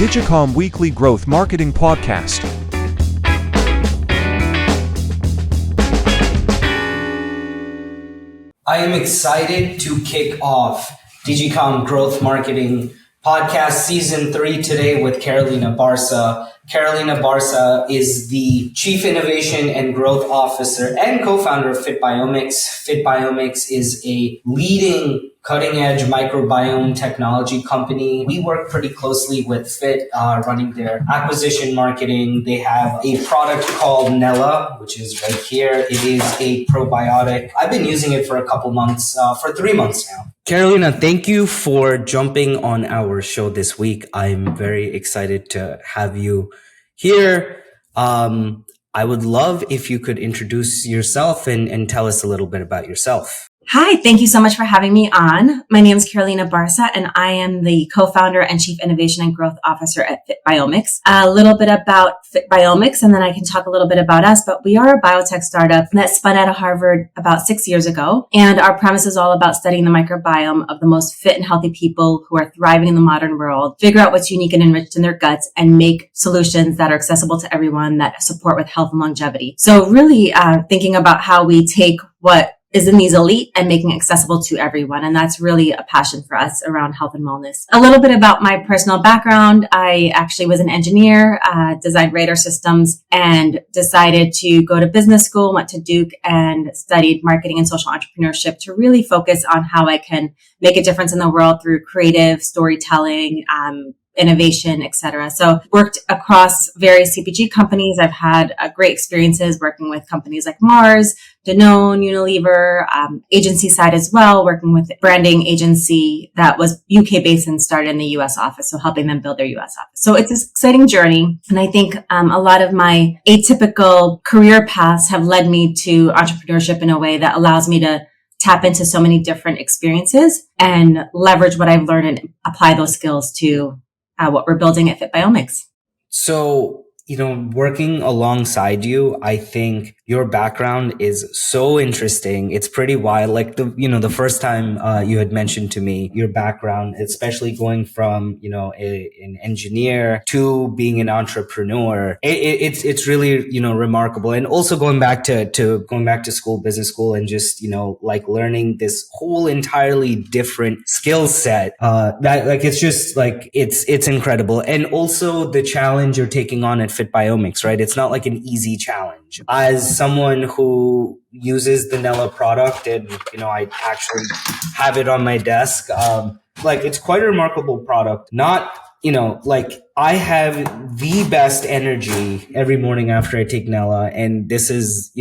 Digicom Weekly Growth Marketing Podcast. I am excited to kick off Digicom Growth Marketing Podcast Season 3 today with Carolina Barsa. Carolina Barsa is the Chief Innovation and Growth Officer and co-founder of FitBiomics. FitBiomics is a leading cutting-edge microbiome technology company. We work pretty closely with Fit, running their acquisition marketing. They have a product called Nella, which is right here. It is a probiotic. I've been using it for a couple months, for 3 months now. Carolina, thank you for jumping on our show this week. I'm very excited to have you here. I would love if you could introduce yourself and tell us a little bit about yourself. Hi, thank you so much for having me on. My name is Carolina Barsa, and I am the co-founder and Chief Innovation and Growth Officer at FitBiomics. A little bit about FitBiomics, and then I can talk a little bit about us, but we are a biotech startup that spun out of Harvard about 6 years ago, and our premise is all about studying the microbiome of the most fit and healthy people who are thriving in the modern world, figure out what's unique and enriched in their guts, and make solutions that are accessible to everyone that support with health and longevity. So really thinking about how we take what is in these elite and making it accessible to everyone. And that's really a passion for us around health and wellness. A little bit about my personal background. I actually was an engineer, designed radar systems, and decided to go to business school, went to Duke and studied marketing and social entrepreneurship to really focus on how I can make a difference in the world through creative storytelling, innovation, et cetera. So worked across various CPG companies. I've had great experiences working with companies like Mars, Danone, Unilever, agency side as well, working with a branding agency that was UK based and started in the US office. So helping them build their US office. So it's an exciting journey. And I think a lot of my atypical career paths have led me to entrepreneurship in a way that allows me to tap into so many different experiences and leverage what I've learned and apply those skills to what we're building at FitBiomics. So, working alongside you, I think your background is so interesting. It's pretty wild. Like the first time you had mentioned to me your background, especially going from, an engineer to being an entrepreneur. It's really, remarkable. And also going back to school, business school, and just, learning this whole entirely different skill set. It's incredible. And also the challenge you're taking on at FitBiomics, right? It's not like an easy challenge. As someone who uses the Nella product and, I actually have it on my desk, it's quite a remarkable product. Not, I have the best energy every morning after I take Nella. And this is,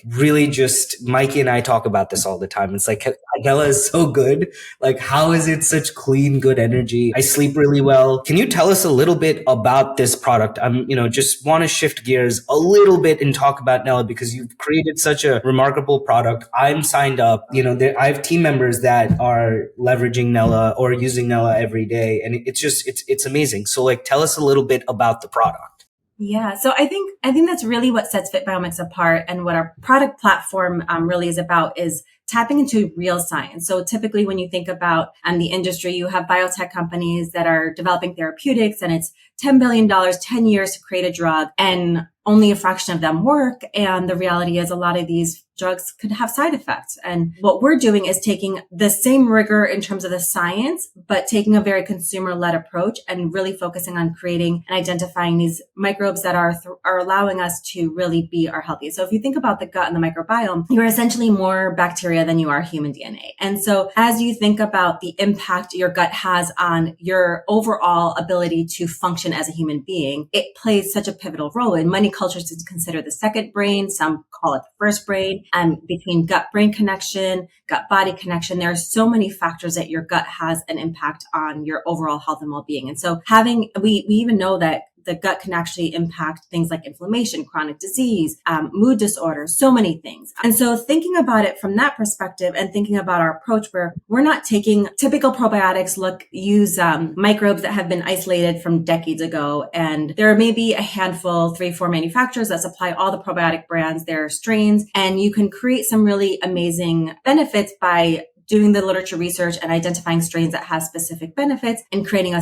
really just Mikey and I talk about this all the time. It's like, Nella is so good. Like, how is it such clean, good energy? I sleep really well. Can you tell us a little bit about this product? I'm, just want to shift gears a little bit and talk about Nella because you've created such a remarkable product. I'm signed up. I have team members that are leveraging Nella or using Nella every day. And it's amazing. So tell us a little bit about the product. Yeah. So I think that's really what sets FitBiomics apart, and what our product platform really is about is tapping into real science. So typically when you think about the industry, you have biotech companies that are developing therapeutics, and it's $10 billion, 10 years to create a drug, and only a fraction of them work. And the reality is a lot of these drugs could have side effects. And what we're doing is taking the same rigor in terms of the science, but taking a very consumer-led approach and really focusing on creating and identifying these microbes that are allowing us to really be our healthiest. So if you think about the gut and the microbiome, you're essentially more bacteria than you are human DNA. And so as you think about the impact your gut has on your overall ability to function as a human being, it plays such a pivotal role. In many cultures, it's considered the second brain. Some call it the first brain. Between gut-brain connection, gut-body connection, there are so many factors that your gut has an impact on your overall health and well-being. And so we even know that the gut can actually impact things like inflammation, chronic disease, mood disorders, so many things. And so thinking about it from that perspective and thinking about our approach where we're not taking typical probiotics, use microbes that have been isolated from decades ago. And there may be a handful, 3-4 manufacturers that supply all the probiotic brands, their strains, and you can create some really amazing benefits by doing the literature research and identifying strains that have specific benefits and creating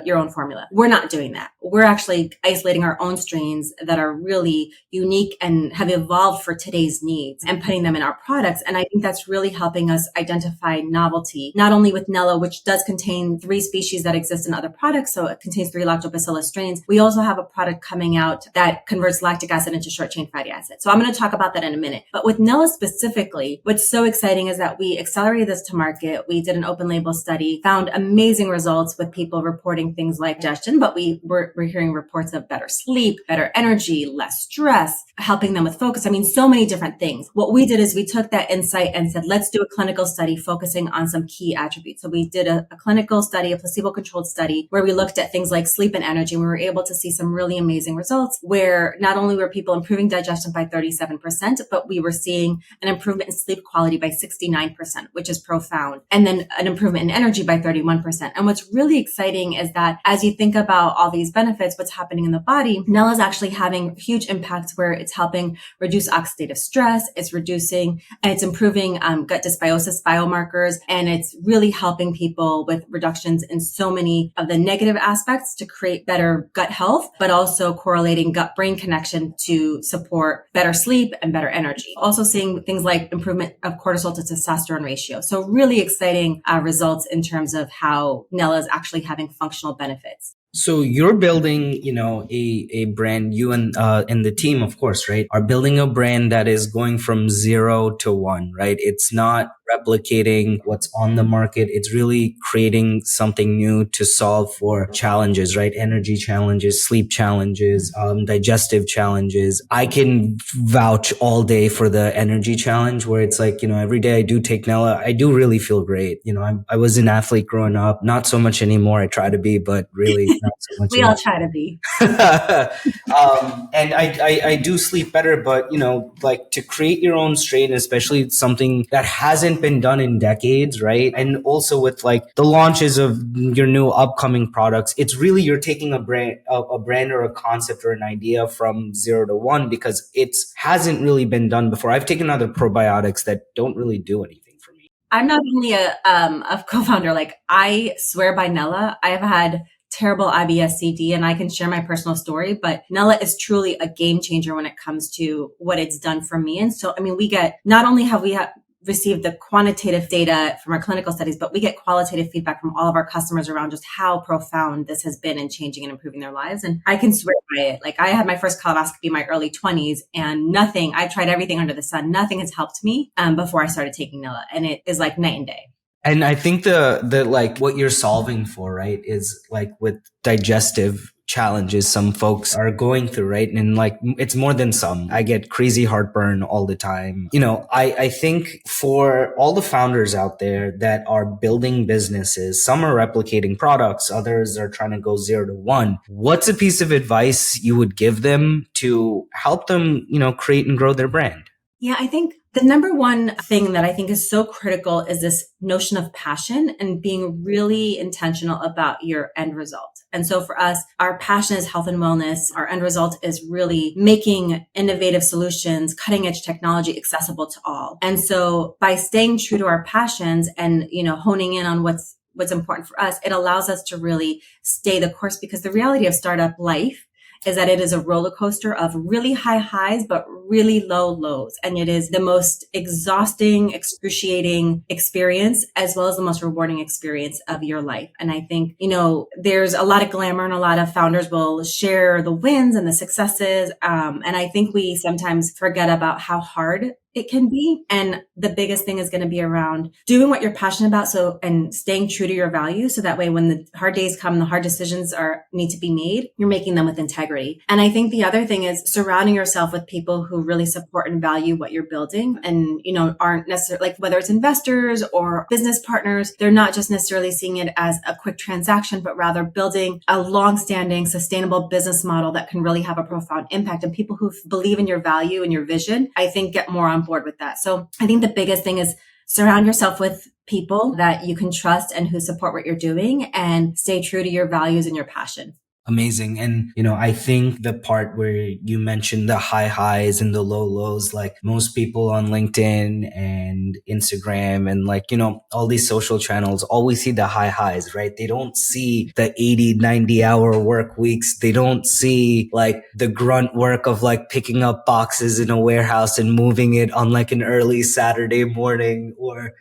your own formula. We're not doing that. We're actually isolating our own strains that are really unique and have evolved for today's needs and putting them in our products. And I think that's really helping us identify novelty, not only with Nella, which does contain 3 species that exist in other products. So it contains 3 lactobacillus strains. We also have a product coming out that converts lactic acid into short chain fatty acid. So I'm going to talk about that in a minute. But with Nella specifically, what's so exciting is that we accelerated this to market. We did an open label study, found amazing results with people reporting things like digestion, but we're hearing reports of better sleep, better energy, less stress, helping them with focus. I mean, so many different things. What we did is we took that insight and said, let's do a clinical study focusing on some key attributes. So we did a clinical study, a placebo-controlled study, where we looked at things like sleep and energy. And we were able to see some really amazing results where not only were people improving digestion by 37%, but we were seeing an improvement in sleep quality by 69%, which is profound. And then an improvement in energy by 31%. And what's really exciting is that as you think about all these benefits, what's happening in the body, Nella is actually having huge impacts where it's helping reduce oxidative stress, it's reducing and it's improving gut dysbiosis biomarkers, and it's really helping people with reductions in so many of the negative aspects to create better gut health, but also correlating gut-brain connection to support better sleep and better energy. Also seeing things like improvement of cortisol to testosterone ratio. So really exciting results in terms of how Nella is actually having functional benefits. So you're building, a brand, you and the team, of course, right, are building a brand that is going from 0 to 1, right? It's not replicating what's on the market. It's really creating something new to solve for challenges, right? Energy challenges, sleep challenges, digestive challenges. I can vouch all day for the energy challenge where it's like, every day I do take Nella, I do really feel great. I was an athlete growing up, not so much anymore. I try to be, but really not so much. We all try to be. And I do sleep better, but like to create your own strain, especially something that hasn't been done in decades, right? And also with like the launches of your new upcoming products, it's really you're taking a brand or a concept or an idea from 0 to 1 because it hasn't really been done before. I've taken other probiotics that don't really do anything for me. I'm not only a co-founder, like I swear by Nella. I have had terrible IBS-CD and I can share my personal story, but Nella is truly a game changer when it comes to what it's done for me. And so, I mean, not only have we received the quantitative data from our clinical studies, but we get qualitative feedback from all of our customers around just how profound this has been in changing and improving their lives. And I can swear by it. Like I had my first colonoscopy in my early 20s and I tried everything under the sun. Nothing has helped me before I started taking Nella. And it is like night and day. And I think the like what you're solving for, right, is like with digestive challenges some folks are going through, right? And like, it's more than some. I get crazy heartburn all the time. I think for all the founders out there that are building businesses, some are replicating products, others are trying to go 0 to 1. What's a piece of advice you would give them to help them, create and grow their brand? Yeah, I think the number one thing that I think is so critical is this notion of passion and being really intentional about your end result. And so for us, our passion is health and wellness. Our end result is really making innovative solutions, cutting edge technology accessible to all. And so by staying true to our passions and, honing in on what's important for us, it allows us to really stay the course, because the reality of startup life is that it is a roller coaster of really high highs, but really low lows. And it is the most exhausting, excruciating experience, as well as the most rewarding experience of your life. And I think, there's a lot of glamour and a lot of founders will share the wins and the successes. And I think we sometimes forget about how hard it can be. And the biggest thing is going to be around doing what you're passionate about. And staying true to your values. So that way, when the hard days come, the hard decisions need to be made, you're making them with integrity. And I think the other thing is surrounding yourself with people who really support and value what you're building and, aren't necessarily like, whether it's investors or business partners, they're not just necessarily seeing it as a quick transaction, but rather building a long-standing, sustainable business model that can really have a profound impact. And people who believe in your value and your vision, I think, get more on board with that. So I think the biggest thing is surround yourself with people that you can trust and who support what you're doing, and stay true to your values and your passion. Amazing. And, I think the part where you mentioned the high highs and the low lows, like most people on LinkedIn and Instagram and all these social channels always see the high highs, right? They don't see the 80, 90-hour work weeks. They don't see like the grunt work of like picking up boxes in a warehouse and moving it on like an early Saturday morning or,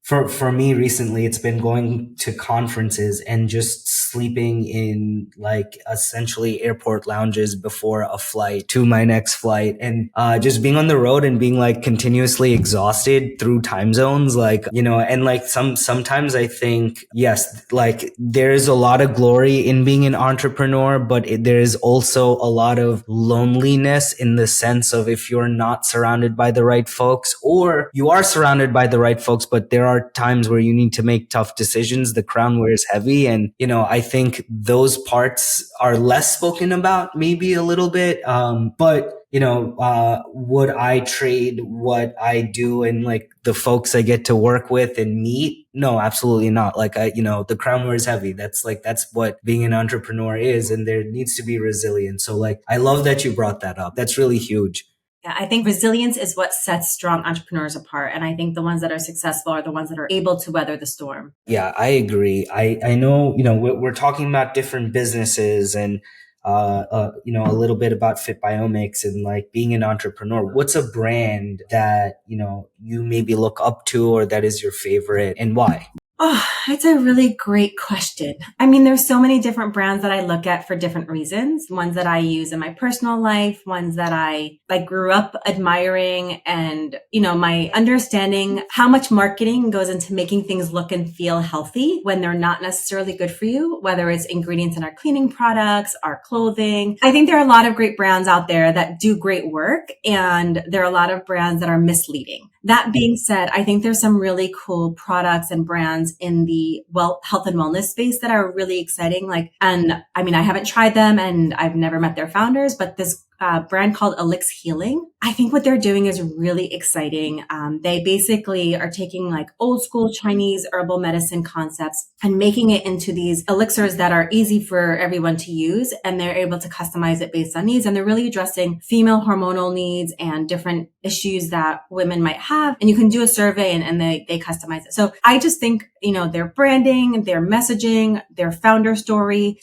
for me recently, it's been going to conferences and just sleeping in like essentially airport lounges before a flight to my next flight and just being on the road and being like continuously exhausted through time zones, and like sometimes I think, yes, like there is a lot of glory in being an entrepreneur, but there is also a lot of loneliness in the sense of if you're not surrounded by the right folks, or you are surrounded by the right folks, but there are times where you need to make tough decisions. The crown wears heavy. And, I think those parts are less spoken about, maybe a little bit. But would I trade what I do and like the folks I get to work with and meet? No, absolutely not. Like the crown wears heavy. That's what being an entrepreneur is. And there needs to be resilience. So like, I love that you brought that up. That's really huge. Yeah, I think resilience is what sets strong entrepreneurs apart. And I think the ones that are successful are the ones that are able to weather the storm. Yeah, I agree. I know, we're talking about different businesses and, a little bit about FitBiomics and like being an entrepreneur. What's a brand that, you maybe look up to or that is your favorite and why? Oh, it's a really great question. I mean, there's so many different brands that I look at for different reasons. Ones that I use in my personal life, ones that I grew up admiring, and, my understanding how much marketing goes into making things look and feel healthy when they're not necessarily good for you, whether it's ingredients in our cleaning products, our clothing. I think there are a lot of great brands out there that do great work, and there are a lot of brands that are misleading. That being said, I think there's some really cool products and brands in the health and wellness space that are really exciting. I haven't tried them and I've never met their founders, but this brand called Elix Healing, I think what they're doing is really exciting. They basically are taking like old school Chinese herbal medicine concepts and making it into these elixirs that are easy for everyone to use. And they're able to customize it based on needs. And they're really addressing female hormonal needs and different issues that women might have. And you can do a survey and they customize it. So I just think, their branding, their messaging, their founder story,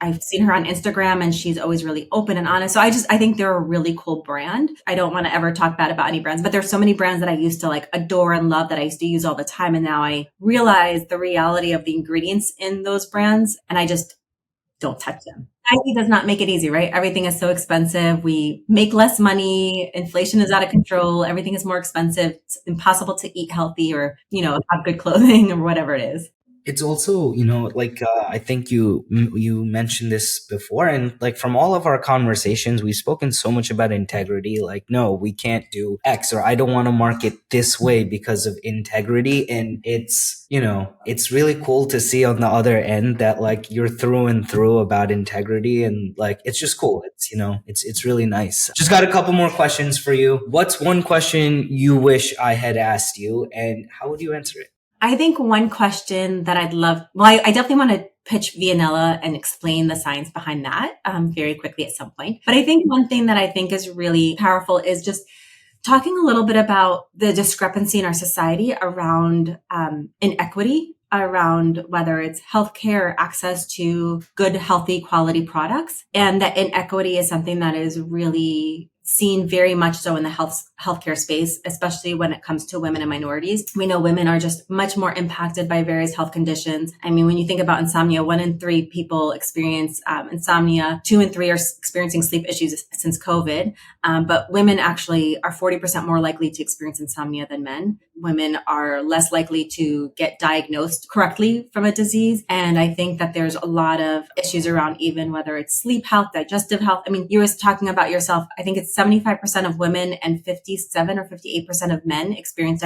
I've seen her on Instagram and she's always really open and honest. So I think they're a really cool brand. I don't want to ever talk bad about any brands, but there's so many brands that I used to like adore and love that I used to use all the time. And now I realize the reality of the ingredients in those brands and I just don't touch them. IT does not make it easy, right? Everything is so expensive. We make less money. Inflation is out of control. Everything is more expensive. It's impossible to eat healthy or, have good clothing or whatever it is. It's also, I think you mentioned this before, and like from all of our conversations, we've spoken so much about integrity. Like, no, we can't do X, or I don't want to market this way because of integrity. And it's really cool to see on the other end that like you're through and through about integrity, and like it's just cool. It's really nice. Just got a couple more questions for you. What's one question you wish I had asked you, and how would you answer it? I think one question that I definitely want to pitch Vianella and explain the science behind that very quickly at some point. But I think one thing that I think is really powerful is just talking a little bit about the discrepancy in our society around inequity, around whether it's healthcare, access to good, healthy, quality products. And that inequity is something that is really seen very much so in the healthcare space, especially when it comes to women and minorities. We know women are just much more impacted by various health conditions. I mean, when you think about insomnia, 1 in 3 people experience insomnia, 2 in 3 are experiencing sleep issues since COVID. But women actually are 40% more likely to experience insomnia than men. Women are less likely to get diagnosed correctly from a disease. And I think that there's a lot of issues around even whether it's sleep health, digestive health. I mean, you were talking about yourself. I think it's 75% of women and 57 or 58% of men experience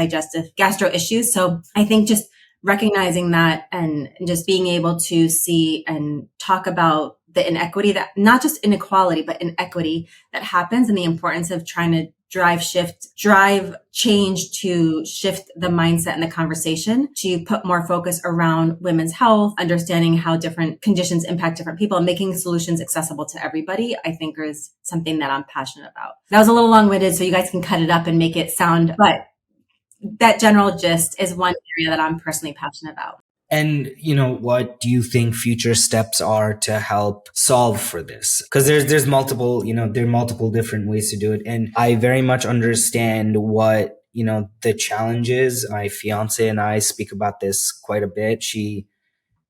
gastro issues. So I think just recognizing that and just being able to see and talk about the inequity that, not just inequality, but inequity that happens, and the importance of trying to drive change to shift the mindset and the conversation to put more focus around women's health, understanding how different conditions impact different people, and making solutions accessible to everybody, I think is something that I'm passionate about. That was a little long-winded, so you guys can cut it up and make it sound, but that general gist is one area that I'm personally passionate about. And what do you think future steps are to help solve for this? Because there's multiple, there are multiple different ways to do it. And I very much understand what, the challenges. My fiance and I speak about this quite a bit. She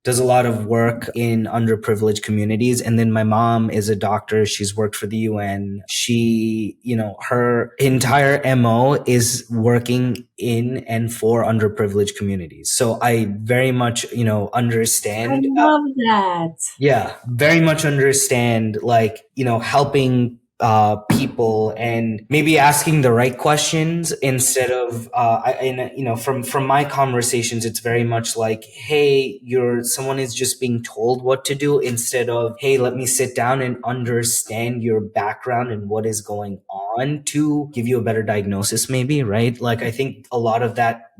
does a lot of work in underprivileged communities. And then my mom is a doctor. She's worked for the UN. She, her entire MO is working in and for underprivileged communities. So I very much, understand. I love that. Yeah, very much understand, helping people and maybe asking the right questions instead of from my conversations, it's very much like, hey, someone is just being told what to do, instead of, hey, let me sit down and understand your background and what is going on to give you a better diagnosis, maybe, right? Like, I think a lot of that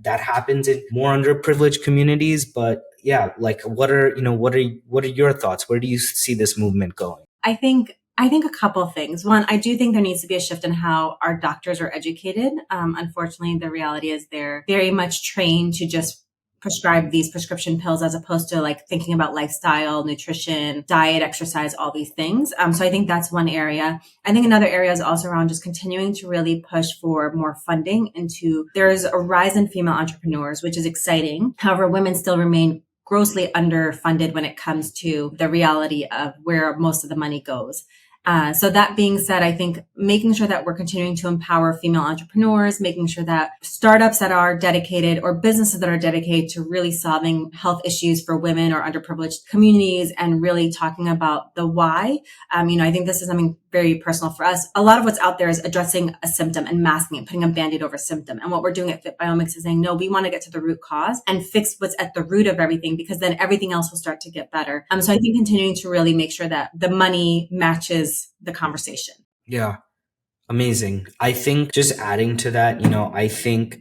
happens in more underprivileged communities. But yeah, like, what are your thoughts? Where do you see this movement going? I think a couple of things. One, I do think there needs to be a shift in how our doctors are educated. Unfortunately, the reality is they're very much trained to just prescribe these prescription pills, as opposed to like thinking about lifestyle, nutrition, diet, exercise, all these things. So I think that's one area. I think another area is also around just continuing to really push for more funding there's a rise in female entrepreneurs, which is exciting. However, women still remain grossly underfunded when it comes to the reality of where most of the money goes. So that being said, I think making sure that we're continuing to empower female entrepreneurs, making sure that startups that are dedicated or businesses that are dedicated to really solving health issues for women or underprivileged communities and really talking about the why. I think this is something very personal for us. A lot of what's out there is addressing a symptom and masking it, putting a Band-Aid over symptom. And what we're doing at FitBiomics is saying, no, we want to get to the root cause and fix what's at the root of everything, because then everything else will start to get better. So I think continuing to really make sure that the money matches the conversation. Yeah. Amazing. I think just adding to that, I think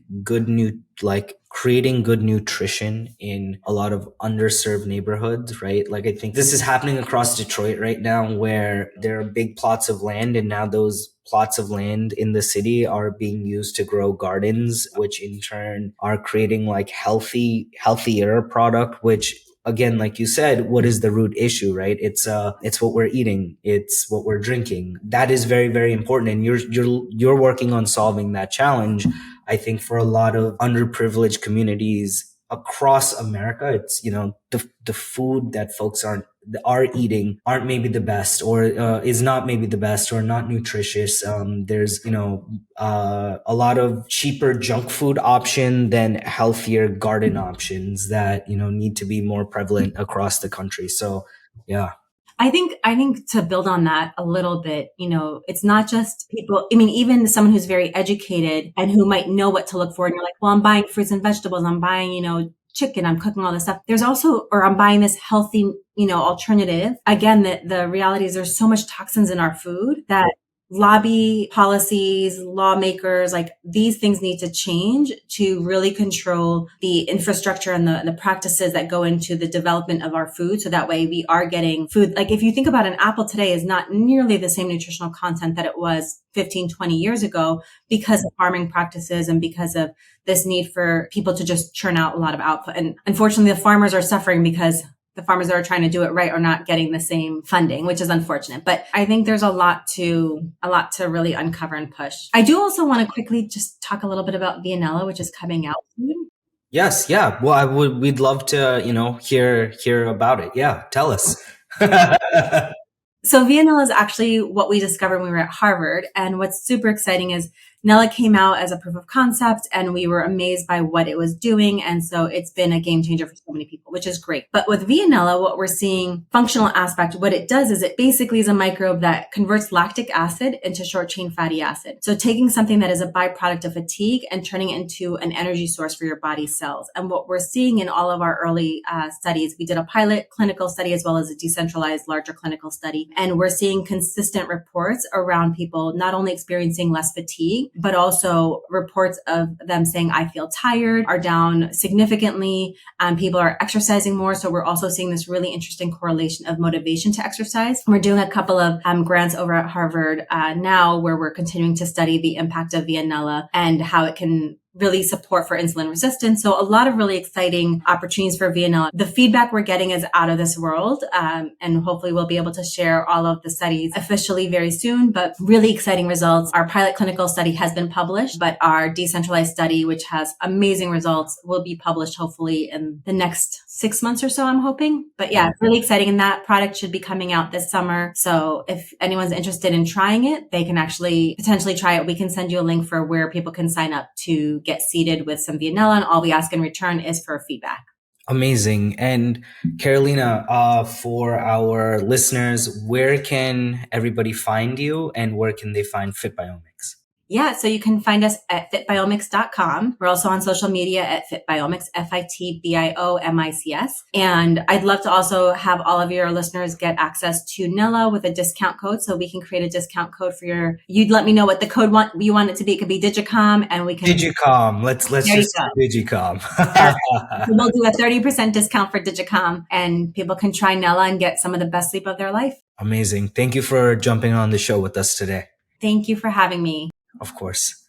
creating good nutrition in a lot of underserved neighborhoods, right? Like, I think this is happening across Detroit right now, where there are big plots of land, and now those plots of land in the city are being used to grow gardens, which in turn are creating like healthier product, which, again, like you said, what is the root issue, right? It's what we're eating. It's what we're drinking. That is very, very important. And you're working on solving that challenge. I think for a lot of underprivileged communities across America, it's, the food that folks are eating aren't maybe the best, or is not maybe the best, or not nutritious. There's a lot of cheaper junk food option than healthier garden options that need to be more prevalent across the country. So yeah. I think to build on that a little bit, it's not just people. I mean, even someone who's very educated and who might know what to look for, and you're like, well, I'm buying fruits and vegetables, I'm buying, chicken, I'm cooking all this stuff. There's also, or I'm buying this healthy, alternative. Again, the reality is there's so much toxins in our food that lobby policies, lawmakers, like these things need to change to really control the infrastructure and the practices that go into the development of our food. So that way we are getting food. Like, if you think about an apple today is not nearly the same nutritional content that it was 15, 20 years ago, because of farming practices and because of this need for people to just churn out a lot of output. And unfortunately, the farmers are suffering because the farmers that are trying to do it right are not getting the same funding, which is unfortunate. But I think there's a lot to really uncover and push. I do also want to quickly just talk a little bit about Vianella, which is coming out soon. Yes. Yeah. Well, we'd love to, hear about it. Yeah. Tell us. So Vianella is actually what we discovered when we were at Harvard. And what's super exciting is Nella came out as a proof of concept and we were amazed by what it was doing. And so it's been a game changer for so many people, which is great. But with Vianella, what we're seeing functional aspect, what it does is it basically is a microbe that converts lactic acid into short chain fatty acid. So taking something that is a byproduct of fatigue and turning it into an energy source for your body's cells. And what we're seeing in all of our early studies, we did a pilot clinical study as well as a decentralized larger clinical study. And we're seeing consistent reports around people not only experiencing less fatigue, but also reports of them saying, I feel tired, are down significantly. People are exercising more. So we're also seeing this really interesting correlation of motivation to exercise. We're doing a couple of grants over at Harvard now where we're continuing to study the impact of Vianella and how it can really support for insulin resistance. So a lot of really exciting opportunities for Vianella. The feedback we're getting is out of this world. And hopefully we'll be able to share all of the studies officially very soon, but really exciting results. Our pilot clinical study has been published, but our decentralized study, which has amazing results, will be published hopefully in the next 6 months or so, I'm hoping. But yeah, really exciting. And that product should be coming out this summer. So if anyone's interested in trying it, they can actually potentially try it. We can send you a link for where people can sign up to get seeded with some Vianella, and all we ask in return is for feedback. Amazing. And Carolina, for our listeners, where can everybody find you and where can they find FitBiomics? Yeah, so you can find us at fitbiomics.com. We're also on social media at FitBiomics, FitBiomics. And I'd love to also have all of your listeners get access to Nella with a discount code. So we can create a discount code for you'd let me know what the code you want it to be. It could be Digicom and we can. Digicom. Let's just Digicom. We'll do a 30% discount for Digicom and people can try Nella and get some of the best sleep of their life. Amazing. Thank you for jumping on the show with us today. Thank you for having me. Of course.